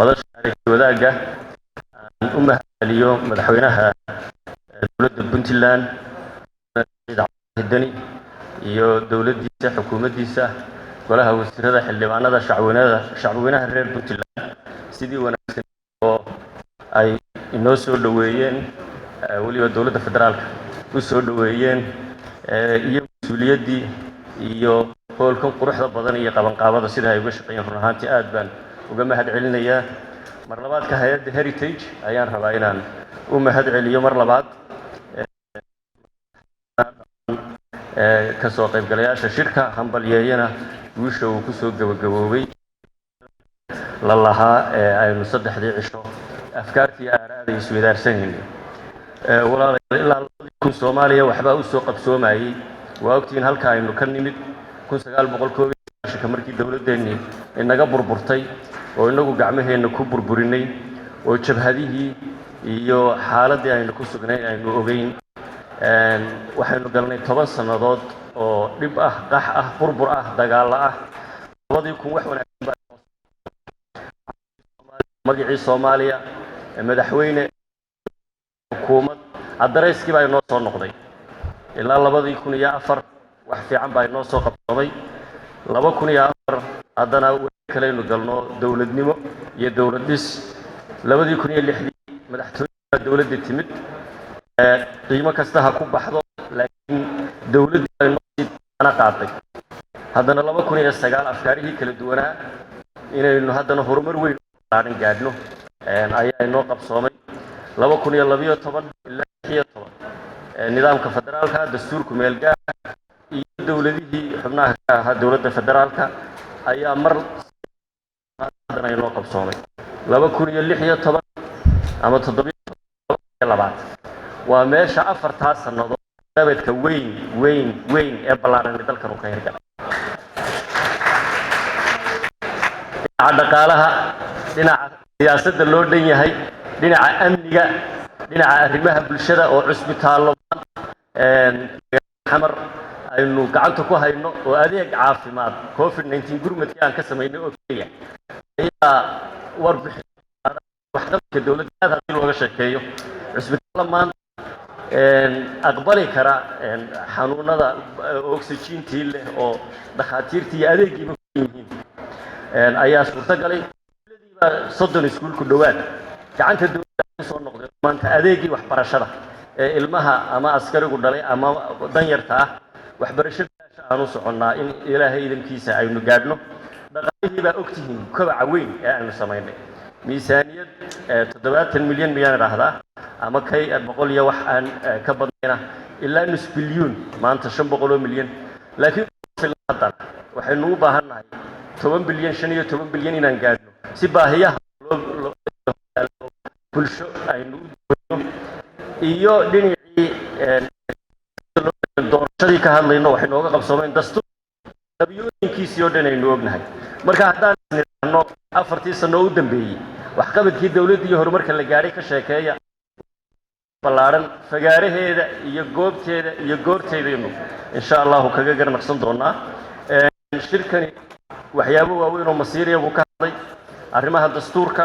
madasha wadaaga aan u mahadceliyo madaxweynaha dowladda Puntland Dani iyo dowladdiisa xukuumaddiisa golaha wasiirada xildhibaanada shacweynaha reer Puntland sidii wanaagsan oo ay inoo soo dhaweeyeen waliba dowladda federaalka u soo dhaweeyeen iyo mas'uuliyaddii iyo howlkan quruxda badan iyo qabanqaabada sida ay uga shaqeeyeen run ahaantii aad baan uga mahadcelinayaa mar labaadka hay'adda Heritage ayaan rabaa inaan u mahadceliyo mar labaad ka soo qaybgalayaasha shirka hambalyeeyana guusha uu ku soo gabagaboobay la lahaa aynu saddexdii cisho afkaartii aaraada isweydaarsanayeen walaalayaal ilaa kun Soomaaliya waxba u soo qabsoomayay waa ogtiin halka aynu ka nimid 1990 markii dawladdeennii inaga burburtay oo inagu gacmaheena ku burburinay oo jabhadihii iyo xaaladii aynu ku sugnay aynu ogeyn waxaynu galnay 10 sanadood oo dhib ah qax ah burbur ah dagaal ah labadii kun wax wanaagsan baa magacii Soomaaliya madaxweyne xukuumad adareyskii baa inoo soo noqday ilaa 2004 wax fiican baa inoo soo qabsaday 2004 haddana kaleenu galno dawladnimo iyo dawlad dhis 2006 madaxtooyada dawladda timid qiimo kasta ha ku baxdo laakiin dawladda ay noo qaaday haddana 2009 afkaarihii kala duwanaa inaynu haddana horumar weyn qaadan gaadhno ayaa inoo qabsoomay 2012 ilaa 2013 nidaamka federaalka dastuurku meel gaar iyo dawladihii xubnaha ka ahaa dawladda federaalka ayaa mar haddana inoo qabsoomay 2016 ama 17 waa meesha afartaa sanadood dabadka weyn ee ballaaran ee dalkan uu ka hirgalay dhinaca dhaqaalaha dhinaca siyaasadda loo dhan yahay dhinaca amniga dhinaca arrimaha bulshada oo cusbitaallo xamar aynu gacanta ku hayno oo adeeg caafimaad COVID-19 gurmadkii aan ka samaynay oo kaliya ayaa warbixin waxqabadka dawladda aad haddii looga sheekeeyo cusbitaallo maanta aqbali kara xanuunada oxygentii leh oo dhakhaatiirtii iyo adeegiiba ku yihiin ayaa suurtagalay dawladdiiba 30 iskuul ku dhawaad gacanta dawladda ku soo noqday maanta adeegii waxbarashada ee ilmaha ama askarigu dhalay ama danyarta ah waxbarashada aanu soconnaa in ilaahay idinkiisa aynu gaadhno dhaqaalihii baa ogtihiin kobaca weyn ee aynu samaynay miisaaniyad 70 milyan miyaan idhaahdaa ama kay 100 iyo wax aan ka badnayna ilaa nus bilyuun maanta 500 milyan laakiin haddana waxaynu u baahannahay 10 bilyan 15 bilyan inaan gaadhno si baahiyaha bulsho aynu u doono iyo dhinacii doorashadii ka hadlayno waxay nooga qabsoomeen dastuur qabyooyinkiisii oo dhan aynu ognahay marka haddaan nidhaahno 4 sano u dambeeyey waxqabadkii dawladda iyo horumarka la gaadhay ka sheekeeya ballaaran fagaaraheeda iyo goobteeda iyo goorteedaynu insha Allah kaga garnaqsan doonaa shirkani waxyaabo waaweyn oo masiiriya uu ka hadlay arrimaha dastuurka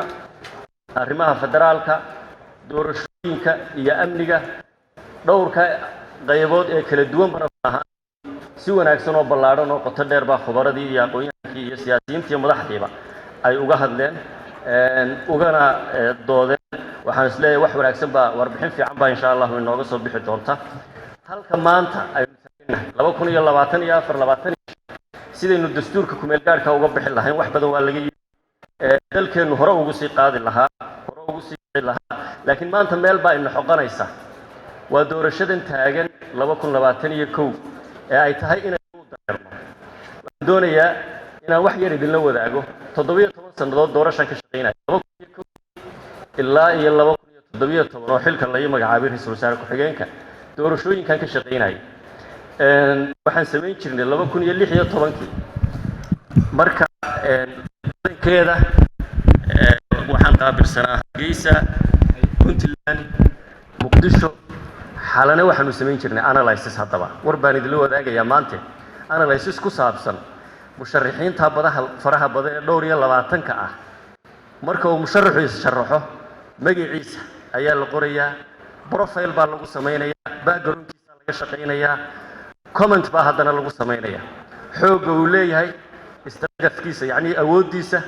arrimaha federaalka doorashooyinka iyo amniga dhowrka qaybood ee kala duwan bana si wanaagsan oo ballaaran oo qoto dheer baa khubaradii iyo aqoonyahankii iyo siyaasiyiintii madaxdiiba ay uga hadleen ugana doodeen waxaan isleeyahay wax wanaagsan baa warbixin fiican baa insha Allah inooga soo bixi doonta halka maanta aynu taagnahay 2024 sidaynu dastuurka ku meel gaarka uga bixin lahayn wax badan waa laga yiri dalkeenu hore ugu sii qaadi lahaa laakiin maanta meel baa ina xoqanaysa waa doorashadan taagan 2021 ee ay tahay inay u dareerno waxaan doonayaa inaan wax yar idinla wadaago 17 sanadood doorashan ka shaqeynay ilaa iyo 2017 oo xilkan la magacaabay ra'iisul wasaare ku-xigeenka doorashooyinkan ka shaqeynay waxaan sameyn jirnay 2016 marka keeda waxaan qaabilsanaa Hargeysa Puntland Muqdisho xalana waxaanu sameyn jirnay analysis haddaba war baan idin wadaagayaa maanta analysis ku saabsan musharaxiinta faraha badan ee dhowr iyo 20 ka ah marka uu musharaxu is-sharaxo magaciisa ayaa la qorayaa, profile baa lagu samaynayaa, backgroundkiisa laga shaqaynayaa, comment baa haddana lagu samaynayaa, xoogga uu leeyahay, istaagafkiisa yacni awooddiisa,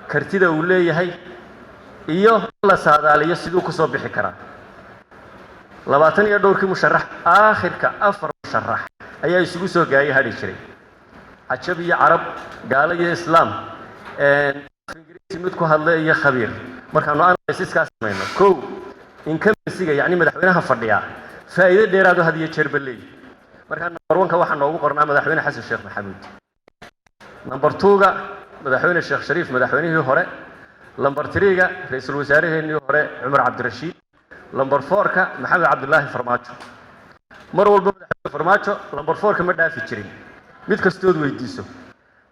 kartida uu leeyahay, iyo la saadaaliyo siduu ku soo bixi karaa. 20 iyo dhowrkii musharax aakhirka 4 musharax ayaa isugu soo gaayay hadhi jiray, cajab iyo carab, gaalo iyo islaam, ingiriisi mid ku hadla iyo khabiir. markaanu analysiskaas samayno kow incumbency-ga yacni madaxweynaha fadhiya faa'iido dheeraad oo had iyo jeer baleey. markaa number 1-ka waxaa noogu qornaa madaxweyne xasan sheekh maxamuud, number 2-ga madaxweyne sheekh shariif madaxweynihii hore, number 3-ga ra'iisul wasaaraheenii hore cumar cabdirashiid, number 4-ka maxamed cabdullaahi farmaajo. mar walba madaxweyne farmaajo number 4-ka ma dhaafi jirin, mid kastood weydiiso.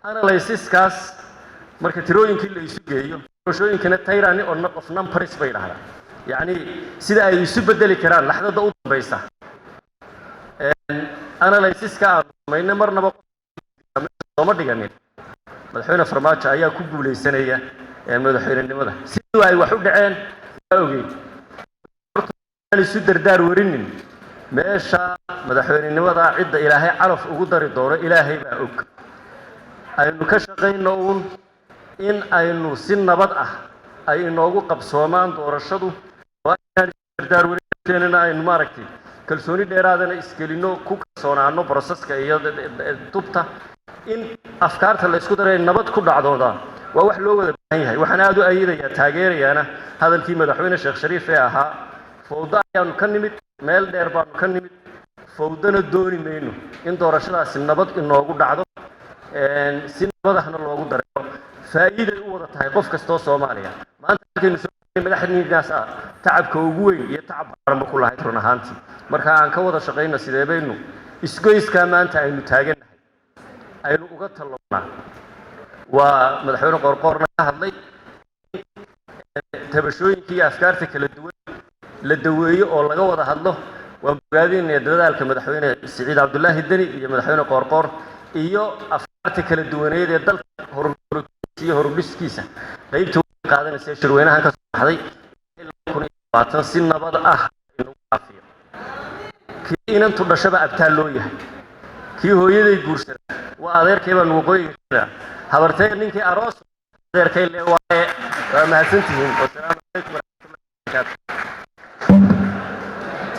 analysiskaas marka tirooyinkii la isu geeyo, doorashooyinkana tyranny of numbers bay dhahdaan, yacni sida ay isu bedeli karaan laxdada u dambaysa. analysiska aanu samaynay marnaba sooma dhiganin madaxweyne farmaajo ayaa ku guulaysanaya madaxweynenimada. sidii ay wax u dhaceen waa ogeyn, aan isu dardaar warinin meesha madaxweynenimada cidda ilaahay calaf ugu dari doono ilaahay baa og. aynu ka shaqayno uun in aynu si nabad ah ay inoogu qabsoomaan doorashadu, oo aan dardaar warinteena aynu maaragtay kalsooni dheeraadana isgelino, ku kalsoonaano broseska iyo tubta in afkaarta la isku daray nabad ku dhacdooda. waa wax loo wada baahan yahay. waxaan aad u ayidayaa taageerayaana hadalkii madaxweyne sheekh shariif ee ahaa fowdo ayaanu ka nimid, meel dheer baanu ka nimid, fowdana dooni mayno in doorashadaasi nabad inoogu dhacdo, si nabadahna loogu dareero. faa'iiday u wada tahay qof kastoo Soomaaliya. maanta halkaynu soo madaxweynahaas tacabka ugu weyn iyo tacab qaran ku lahayd run ahaantii. marka aan ka wada shaqayno sidee baynu isgoyskaa maanta aynu taagannahay aynu uga talloonaa. waa madaxweyne qorqorna ka hadlay tabashooyinkii iyo afkaarta kala duwan la daweeyo oo laga wada hadlo. waan bogaadinaya dadaalka madaxweyne Siciid Cabdullaahi Deni iyo madaxweyne qorqor iyo afkaarta kala duwaneed ee dalka horudhiskiisa qaybta qaadanaysa shirweynahan ka soo baxday 2020 si nabad ah inuu caafiyo. kii inantu dhashaba abtaal loo yahay, kii hooyaday guursaday waa adeerkay baan waqooyiga habartay ninkii aroos adeerkay le waa mahadsantihiin. wassalaamu calaykum warahmatullahi wabarakaatuh.